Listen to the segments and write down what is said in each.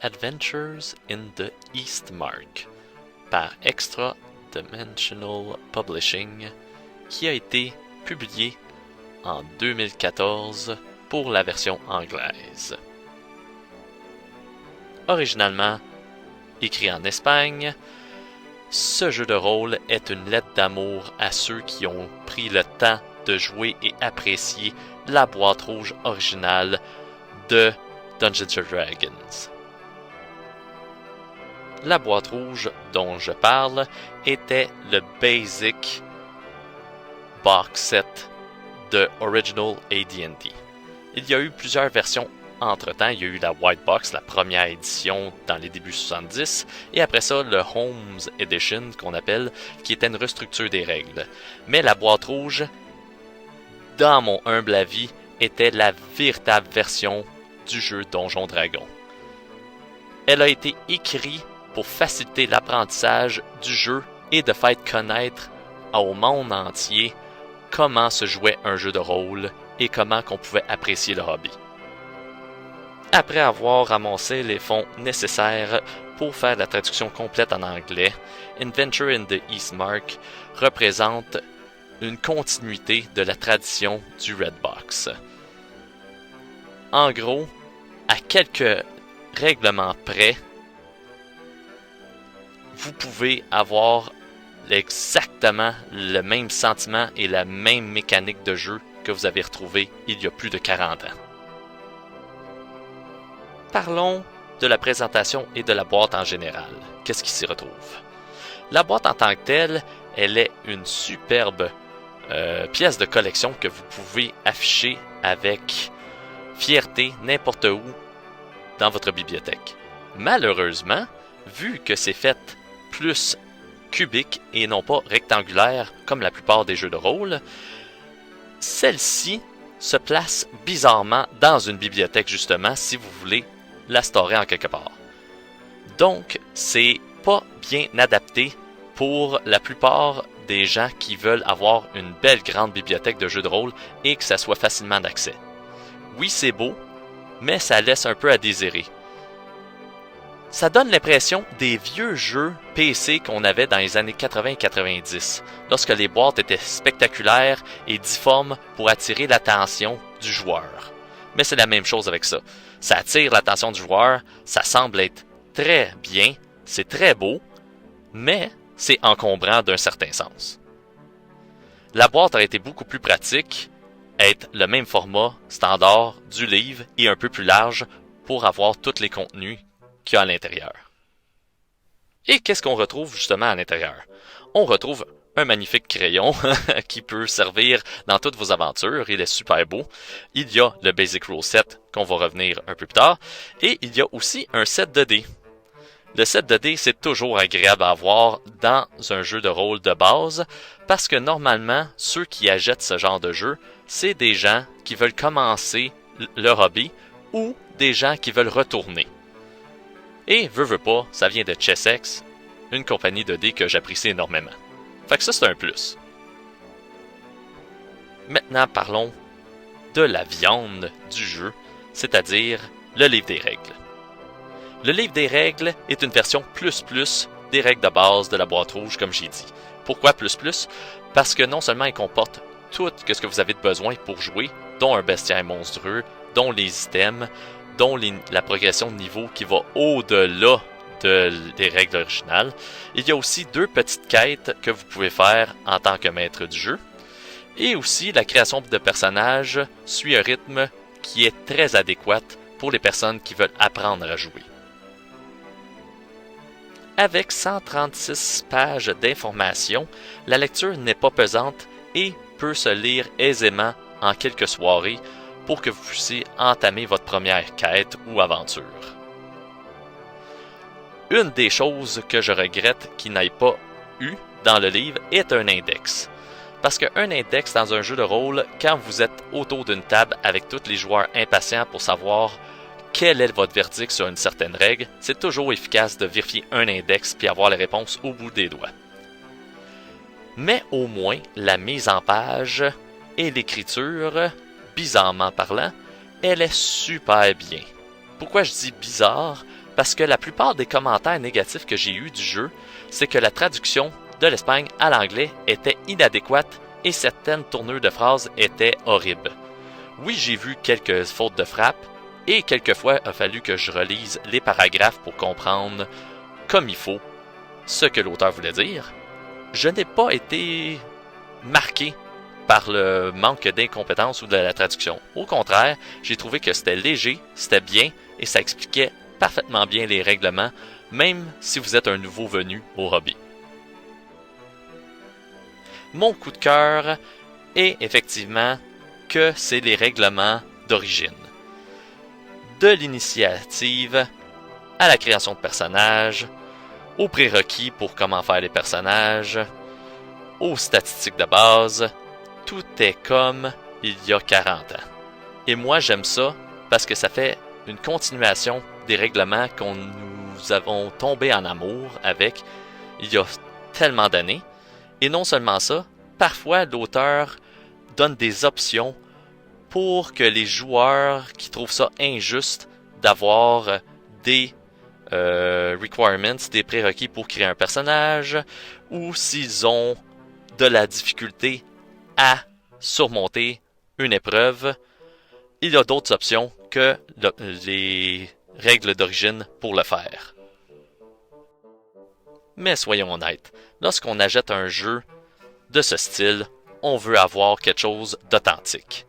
Adventures in the Eastmark par Extra Dimensional Publishing qui a été publié en 2014 pour la version anglaise. Originalement écrit en Espagne, ce jeu de rôle est une lettre d'amour à ceux qui ont pris le temps de jouer et apprécier la boîte rouge originale de Dungeons & Dragons. La boîte rouge dont je parle était le Basic Box Set de Original AD&D. Il y a eu plusieurs versions entre-temps. Il y a eu la White Box, la première édition dans les débuts 70, et après ça, le Holmes Edition, qu'on appelle, qui était une restructure des règles. Mais la boîte rouge, dans mon humble avis, était la véritable version du jeu Donjon Dragon. Elle a été écrite pour faciliter l'apprentissage du jeu et de faire connaître au monde entier comment se jouait un jeu de rôle et comment qu'on pouvait apprécier le hobby. Après avoir ramassé les fonds nécessaires pour faire la traduction complète en anglais, Adventure in the Eastmark représente une continuité de la tradition du Red Box. En gros, à quelques règlements près, vous pouvez avoir exactement le même sentiment et la même mécanique de jeu que vous avez retrouvé il y a plus de 40 ans. Parlons de la présentation et de la boîte en général. Qu'est-ce qui s'y retrouve? La boîte en tant que telle, elle est une superbe pièce de collection que vous pouvez afficher avec fierté n'importe où dans votre bibliothèque. Malheureusement, vu que c'est fait plus cubique et non pas rectangulaire comme la plupart des jeux de rôle, celle-ci se place bizarrement dans une bibliothèque justement si vous voulez la storer en quelque part. Donc, c'est pas bien adapté pour la plupart des gens qui veulent avoir une belle grande bibliothèque de jeux de rôle et que ça soit facilement d'accès. Oui, c'est beau, mais ça laisse un peu à désirer. Ça donne l'impression des vieux jeux PC qu'on avait dans les années 80 et 90, lorsque les boîtes étaient spectaculaires et difformes pour attirer l'attention du joueur. Mais c'est la même chose avec ça. Ça attire l'attention du joueur, ça semble être très bien, c'est très beau, mais c'est encombrant d'un certain sens. La boîte aurait été beaucoup plus pratique, être le même format standard du livre et un peu plus large pour avoir tous les contenus qu'il y a à l'intérieur. Et qu'est-ce qu'on retrouve justement à l'intérieur? On retrouve un magnifique crayon qui peut servir dans toutes vos aventures. Il est super beau. Il y a le Basic Rule Set qu'on va revenir un peu plus tard. Et il y a aussi un set de dés. Le set de dés, c'est toujours agréable à avoir dans un jeu de rôle de base parce que normalement, ceux qui achètent ce genre de jeu, c'est des gens qui veulent commencer leur hobby ou des gens qui veulent retourner. Et, veut pas, ça vient de Chessex, une compagnie de dés que j'apprécie énormément. Fait que ça, c'est un plus. Maintenant, parlons de la viande du jeu, c'est-à-dire le livre des règles. Le livre des règles est une version plus des règles de base de la boîte rouge, comme j'ai dit. Pourquoi plus? Parce que non seulement il comporte tout ce que vous avez de besoin pour jouer, dont un bestiaire monstrueux, dont les items, dont la progression de niveau qui va au-delà des règles originales. Il y a aussi 2 petites quêtes que vous pouvez faire en tant que maître du jeu. Et aussi, la création de personnages suit un rythme qui est très adéquat pour les personnes qui veulent apprendre à jouer. Avec 136 pages d'informations, la lecture n'est pas pesante et peut se lire aisément en quelques soirées pour que vous puissiez entamer votre première quête ou aventure. Une des choses que je regrette qu'il n'ait pas eu dans le livre est un index. Parce qu'un index dans un jeu de rôle, quand vous êtes autour d'une table avec tous les joueurs impatients pour savoir quel est votre verdict sur une certaine règle, c'est toujours efficace de vérifier un index puis avoir les réponses au bout des doigts. Mais au moins, la mise en page et l'écriture, bizarrement parlant, elle est super bien. Pourquoi je dis bizarre? parce que la plupart des commentaires négatifs que j'ai eus du jeu, c'est que la traduction de l'Espagne à l'anglais était inadéquate et certaines tournures de phrases étaient horribles. Oui, j'ai vu quelques fautes de frappe et quelquefois il a fallu que je relise les paragraphes pour comprendre comme il faut ce que l'auteur voulait dire. Je n'ai pas été marqué par le manque d'incompétence ou de la traduction. Au contraire, j'ai trouvé que c'était léger, c'était bien et ça expliquait parfaitement bien les règlements, même si vous êtes un nouveau venu au hobby. Mon coup de cœur est effectivement que c'est les règlements d'origine. De l'initiative à la création de personnages, aux prérequis pour comment faire les personnages, aux statistiques de base, tout est comme il y a 40 ans. Et moi j'aime ça parce que ça fait une continuation des règlements qu'on nous avons tombé en amour avec il y a tellement d'années. Et non seulement ça, parfois l'auteur donne des options pour que les joueurs qui trouvent ça injuste d'avoir des requirements, des prérequis pour créer un personnage, ou s'ils ont de la difficulté à surmonter une épreuve, il y a d'autres options que les règles d'origine pour le faire. Mais soyons honnêtes, lorsqu'on achète un jeu de ce style, on veut avoir quelque chose d'authentique.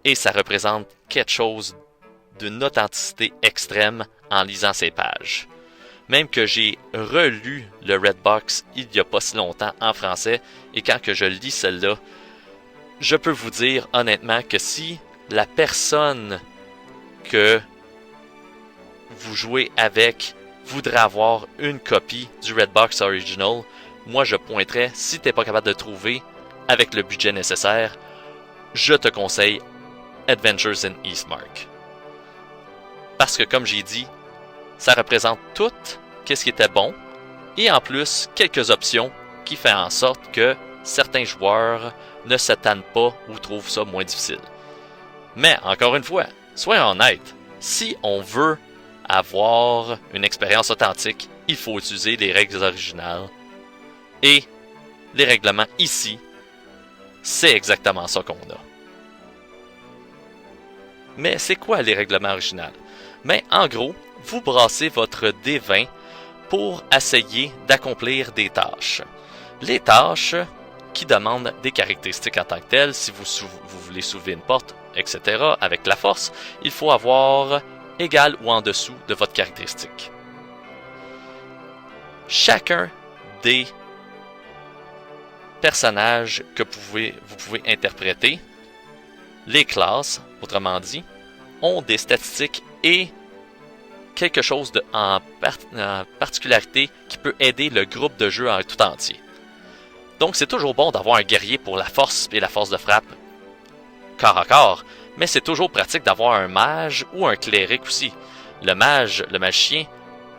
Et ça représente quelque chose d'une authenticité extrême en lisant ces pages. Même que j'ai relu le Redbox il n'y a pas si longtemps en français, et quand que je lis celle-là, je peux vous dire honnêtement que si la personne que vous jouez avec voudrait avoir une copie du Redbox Original, moi je pointerais, si tu n'es pas capable de trouver avec le budget nécessaire, je te conseille Adventures in Eastmark. Parce que comme j'ai dit, ça représente tout ce qui était bon, et en plus quelques options qui font en sorte que certains joueurs ne se tannent pas ou trouvent ça moins difficile. Mais encore une fois, soyons honnêtes, si on veut avoir une expérience authentique, il faut utiliser les règles originales. Et les règlements ici, c'est exactement ça qu'on a. Mais c'est quoi les règlements originaux? Mais en gros, vous brassez votre D20 pour essayer d'accomplir des tâches. Les tâches qui demandent des caractéristiques en tant que telles, si vous voulez soulever une porte, etc., avec la force, il faut avoir égal ou en dessous de votre caractéristique. Chacun des personnages que vous pouvez interpréter, les classes, autrement dit, ont des statistiques et quelque chose en particularité qui peut aider le groupe de jeu en tout entier. Donc c'est toujours bon d'avoir un guerrier pour la force et la force de frappe corps à corps, mais c'est toujours pratique d'avoir un mage ou un cléric aussi. Le magicien,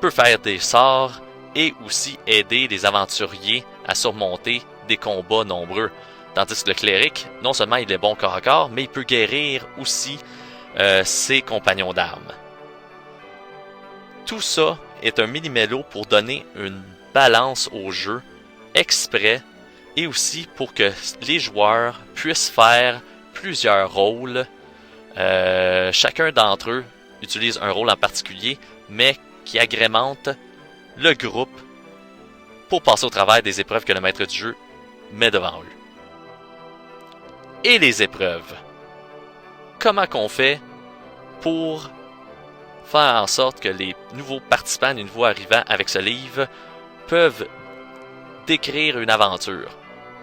peut faire des sorts et aussi aider les aventuriers à surmonter des combats nombreux. Tandis que le cléric, non seulement il est bon corps à corps, mais il peut guérir aussi ses compagnons d'armes. Tout ça est un mini-mélo pour donner une balance au jeu exprès et aussi pour que les joueurs puissent faire plusieurs rôles. Chacun d'entre eux utilise un rôle en particulier, mais qui agrémente le groupe pour passer au travers des épreuves que le maître du jeu met devant eux. Et les épreuves. Comment qu'on fait pour faire en sorte que les nouveaux participants, les nouveaux arrivants avec ce livre peuvent décrire une aventure?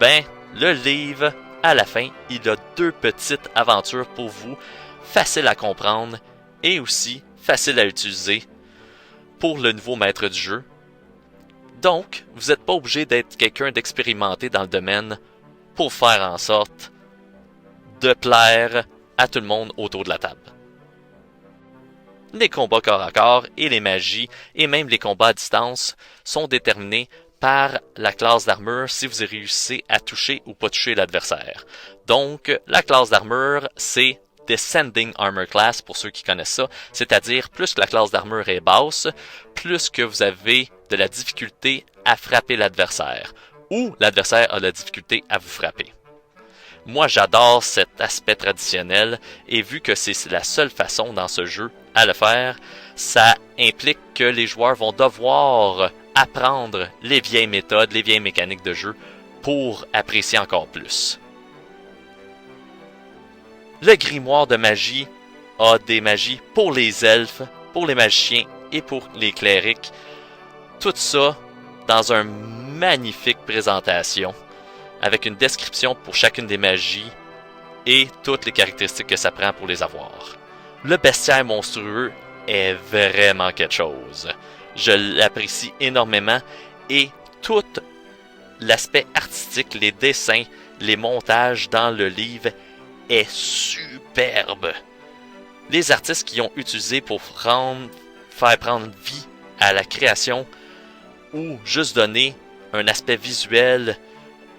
Ben, le livre, à la fin, il a 2 petites aventures pour vous, faciles à comprendre et aussi faciles à utiliser pour le nouveau maître du jeu. Donc, vous n'êtes pas obligé d'être quelqu'un d'expérimenté dans le domaine pour faire en sorte de plaire à tout le monde autour de la table. Les combats corps à corps et les magies et même les combats à distance sont déterminés par la classe d'armure si vous réussissez à toucher ou pas toucher l'adversaire. Donc, la classe d'armure, c'est Descending Armor Class, pour ceux qui connaissent ça, c'est-à-dire plus que la classe d'armure est basse, plus que vous avez de la difficulté à frapper l'adversaire, ou l'adversaire a de la difficulté à vous frapper. Moi, j'adore cet aspect traditionnel, et vu que c'est la seule façon dans ce jeu à le faire, ça implique que les joueurs vont devoir apprendre les vieilles méthodes, les vieilles mécaniques de jeu, pour apprécier encore plus. Le grimoire de magie a des magies pour les elfes, pour les magiciens et pour les clérics. Tout ça dans une magnifique présentation, avec une description pour chacune des magies et toutes les caractéristiques que ça prend pour les avoir. Le bestiaire monstrueux est vraiment quelque chose. Je l'apprécie énormément et tout l'aspect artistique, les dessins, les montages dans le livre est superbe. Les artistes qui ont utilisé pour faire prendre vie à la création ou juste donner un aspect visuel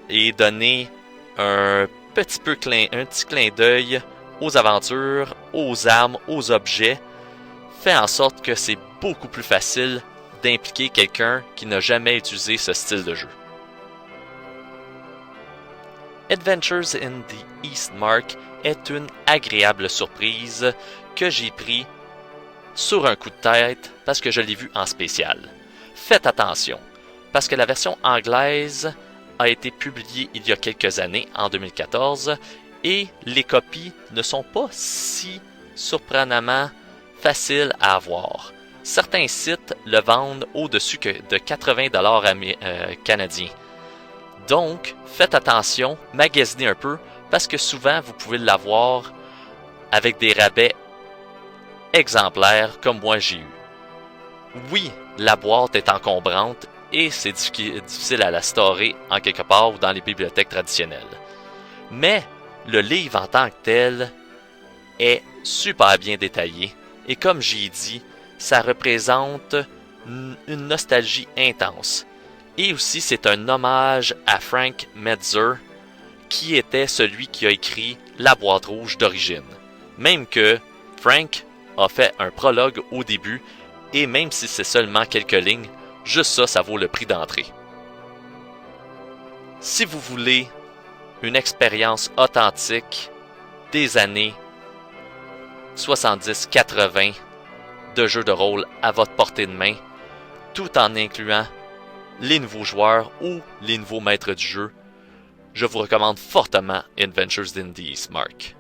et donner un petit clin d'œil aux aventures, aux armes, aux objets, fait en sorte que c'est beaucoup plus facile d'impliquer quelqu'un qui n'a jamais utilisé ce style de jeu. Adventures in the Eastmark est une agréable surprise que j'ai pris sur un coup de tête parce que je l'ai vu en spécial. Faites attention, parce que la version anglaise a été publiée il y a quelques années, en 2014, et les copies ne sont pas si surprenamment faciles à avoir. Certains sites le vendent au-dessus de 80$ canadiens. Donc, faites attention, magasinez un peu, parce que souvent vous pouvez l'avoir avec des rabais exemplaires comme moi j'ai eu. Oui, la boîte est encombrante et c'est difficile à la storer en quelque part ou dans les bibliothèques traditionnelles. Mais le livre en tant que tel est super bien détaillé et comme j'ai dit, ça représente une nostalgie intense. Et aussi, c'est un hommage à Frank Metzer, qui était celui qui a écrit La Boîte Rouge d'origine. Même que Frank a fait un prologue au début, et même si c'est seulement quelques lignes, juste ça, ça vaut le prix d'entrée. Si vous voulez une expérience authentique des années 70-80 de jeux de rôle à votre portée de main, tout en incluant les nouveaux joueurs ou les nouveaux maîtres du jeu, je vous recommande fortement Adventures in the Eastmark.